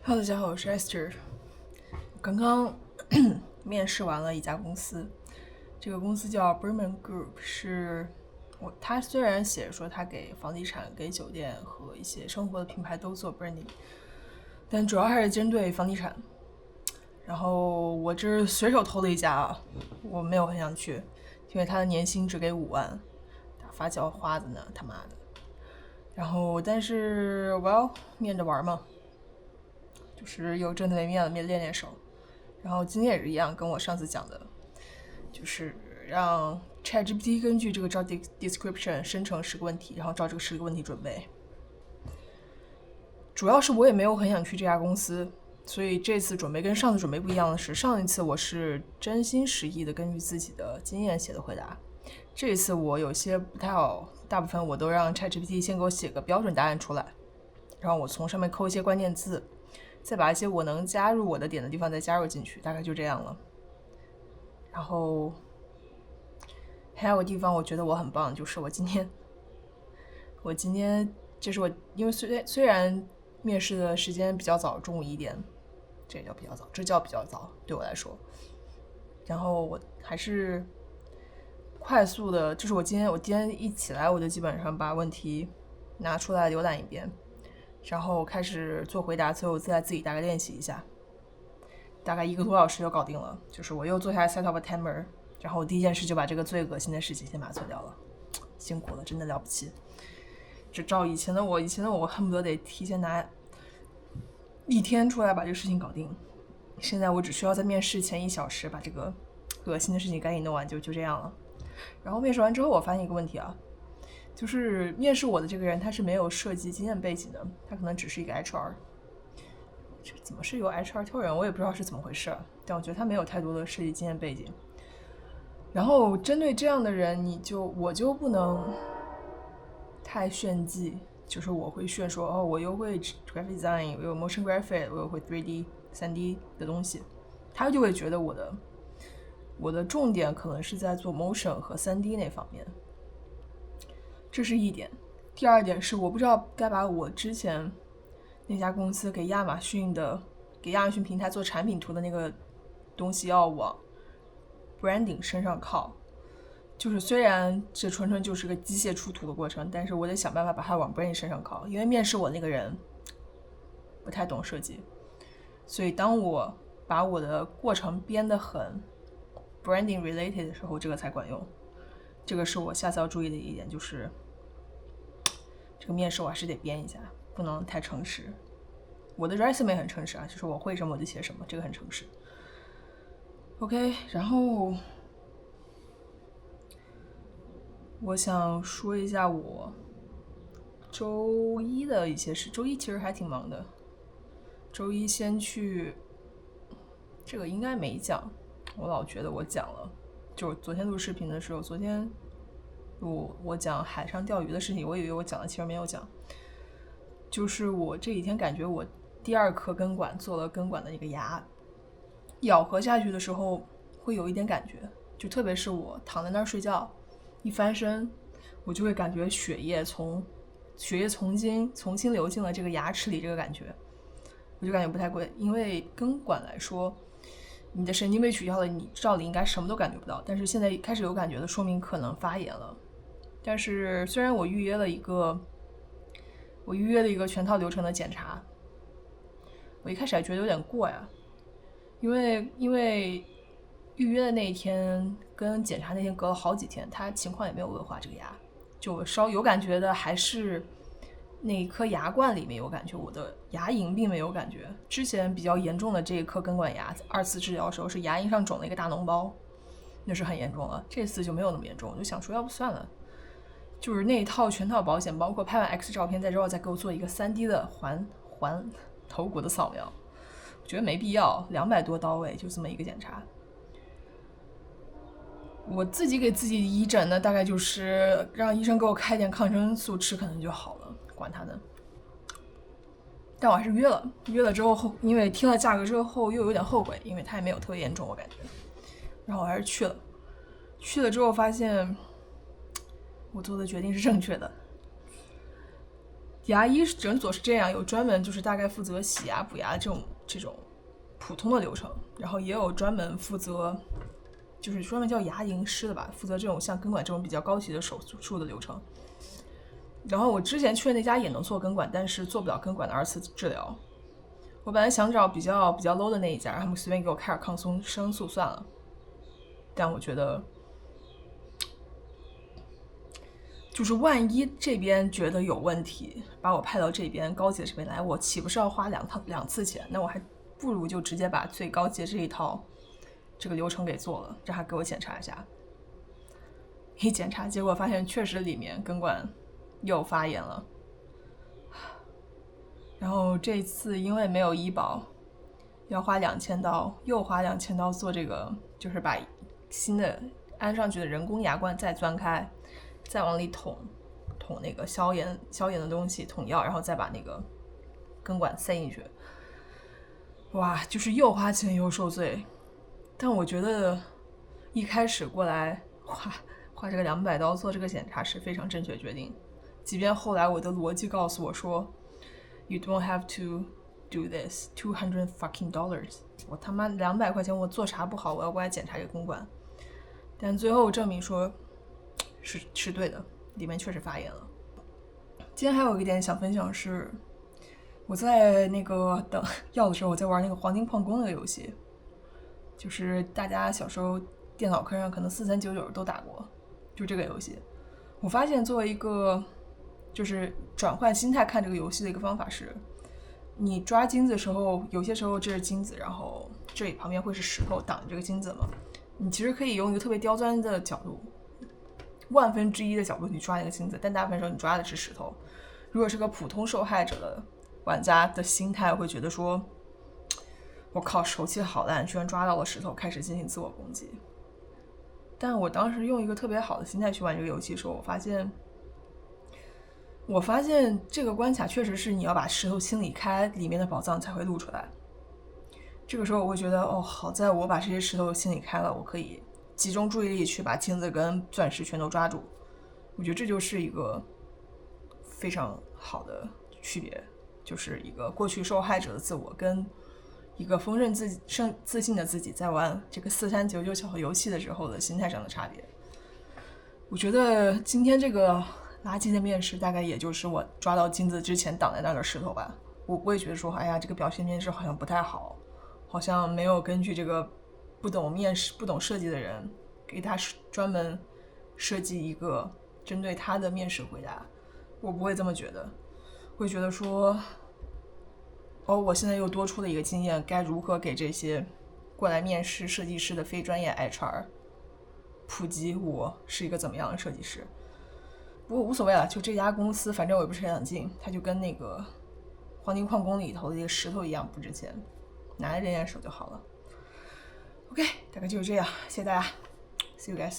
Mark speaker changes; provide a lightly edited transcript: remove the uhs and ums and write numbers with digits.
Speaker 1: Hello，大家好，我是 Esther。刚刚面试完了一家公司，这个公司叫 Berman Group，他虽然写说他给房地产、给酒店和一些生活的品牌都做 branding，但主要还是针对房地产。然后我这是随手投了一家啊，我没有很想去，因为他的年薪只给5万，打发叫花子呢，他妈的。然后但是我要面着玩嘛。就是有真的没面了，练练手。然后今天也是一样，跟我上次讲的，就是让 ChatGPT 根据这个 job description 生成10个问题，然后照这个10个问题准备。主要是我也没有很想去这家公司，所以这次准备跟上次准备不一样的是，上一次我是真心实意的根据自己的经验写的回答，这一次我有些不太好，大部分我都让 ChatGPT 先给我写个标准答案出来，然后我从上面抠一些关键字，再把一些我能加入我的点的地方再加入进去，大概就这样了。然后还有个地方我觉得我很棒，就是我今天就是因为虽然面试的时间比较早，中午1点，这叫比较早，这叫比较早对我来说。然后我还是快速的，就是我今天一起来，我就基本上把问题拿出来浏览一遍，然后开始做回答，最后再自己大概练习一下，大概1个多小时就搞定了。就是我又坐下来 set up a timer， 然后我第一件事就把这个最恶心的事情先把它做掉了，辛苦了，真的了不起。这照以前的我恨不得得提前拿1天出来把这个事情搞定，现在我只需要在面试前1小时把这个恶心的事情赶紧弄完，就这样了。然后面试完之后我发现一个问题啊，就是面试我的这个人他是没有设计经验背景的，他可能只是一个 HR。 这怎么是由 HR 挑人，我也不知道是怎么回事，但我觉得他没有太多的设计经验背景。然后针对这样的人，我就不能太炫技，就是我会炫说哦，我又会 graphic design， 我有 motion graphic， 我又会 3D 的东西，他就会觉得我的重点可能是在做 motion 和 3D 那方面，这是一点。第二点是我不知道该把我之前那家公司给亚马逊平台做产品图的那个东西要往 branding 身上靠，就是虽然这纯纯就是个机械出图的过程，但是我得想办法把它往 branding 身上靠，因为面试我那个人不太懂设计，所以当我把我的过程编得很 branding related 的时候，这个才管用。这个是我下次要注意的一点，就是这个面试我还是得编一下，不能太诚实。我的 resume 很诚实啊，就是我会什么我就写什么，这个很诚实。OK， 然后我想说一下我周一的一些事。周一其实还挺忙的，周一先去，这个应该没讲，我老觉得我讲了，就是昨天录视频的时候，昨天我讲海上钓鱼的事情，我以为我讲了，其实没有讲。就是我这几天感觉我第2颗根管做了根管的那个牙，咬合下去的时候会有一点感觉，就特别是我躺在那儿睡觉，一翻身，我就会感觉血液从新流进了这个牙齿里，这个感觉我就感觉不太对。因为根管来说，你的神经被取消了，你照理应该什么都感觉不到，但是现在开始有感觉的，说明可能发炎了。但是虽然我预约了一个全套流程的检查，我一开始还觉得有点过呀，因为预约的那一天跟检查那天隔了好几天，他情况也没有恶化，这个牙就稍有感觉的还是那一颗牙冠里面有感觉，我的牙龈并没有感觉。之前比较严重的这一颗根管牙2次治疗的时候是牙龈上肿了一个大脓包，那是很严重了，这次就没有那么严重，我就想说要不算了，就是那一套全套保险，包括拍完 X 照片，再之后再给我做一个3D 的环头骨的扫描，我觉得没必要，200多刀位就这么一个检查。我自己给自己医诊呢，大概就是让医生给我开点抗生素吃，可能就好了，管他呢。但我还是约了之后，因为听了价格之后又有点后悔，因为他也没有特别严重，我感觉。然后我还是去了之后发现我做的决定是正确的。牙医诊所是这样，有专门就是大概负责洗牙补牙这种普通的流程，然后也有专门负责就是专门叫牙龈师的吧，负责这种像根管这种比较高级的手术的流程。然后我之前去的那家也能做根管，但是做不了根管的2次治疗。我本来想找比较 low 的那一家，他们随便给我开点抗生素算了。但我觉得，就是万一这边觉得有问题，把我派到这边高级的这边来，我岂不是要花两次钱？那我还不如就直接把最高级的这一套这个流程给做了，让他给我检查一下。一检查，结果发现确实里面根管又发炎了。然后这次因为没有医保，要花2000刀，又花2000刀做这个，就是把新的安上去的人工牙冠再钻开，再往里捅那个消炎的东西，捅药，然后再把那个根管塞进去。哇，就是又花钱又受罪。但我觉得一开始过来花这个200刀做这个检查是非常正确的决定，即便后来我的逻辑告诉我说 You don't have to do this $200 fucking dollars， 我他妈200块钱我做啥不好，我要过来检查这个根管。但最后证明说是对的，里面确实发炎了。今天还有一点想分享是，我在那个等药的时候，我在玩那个黄金矿工那个游戏，就是大家小时候电脑课上可能4399都打过，就这个游戏。我发现作为一个就是转换心态看这个游戏的一个方法是，你抓金子的时候，有些时候这是金子，然后这里旁边会是石头挡着这个金子嘛，你其实可以用一个特别刁钻的角度，1/1000的角度去抓那个金子，但大部分时候你抓的是石头。如果是个普通受害者的玩家的心态会觉得说，我靠，手气好烂，居然抓到了石头，开始进行自我攻击。但我当时用一个特别好的心态去玩这个游戏的时候，我发现这个关卡确实是你要把石头清理开，里面的宝藏才会露出来。这个时候我会觉得，哦，好在我把这些石头清理开了，我可以集中注意力去把金子跟钻石全都抓住。我觉得这就是一个非常好的区别，就是一个过去受害者的自我跟一个丰盛自信的自己在玩这个4399小游戏的时候的心态上的差别。我觉得今天这个垃圾的面试大概也就是我抓到金子之前挡在那个石头吧。我不会觉得说，哎呀，这个表现面试好像不太好，好像没有根据这个不懂面试不懂设计的人给他专门设计一个针对他的面试回答。我不会这么觉得，会觉得说，哦，我现在又多出了一个经验，该如何给这些过来面试设计师的非专业 HR 普及我是一个怎么样的设计师。不过无所谓了，就这家公司反正我也不是很想进，它就跟那个黄金矿工里头的一个石头一样不值钱，拿来练练手就好了。OK， 大概就是这样，谢谢大家 ，See you guys。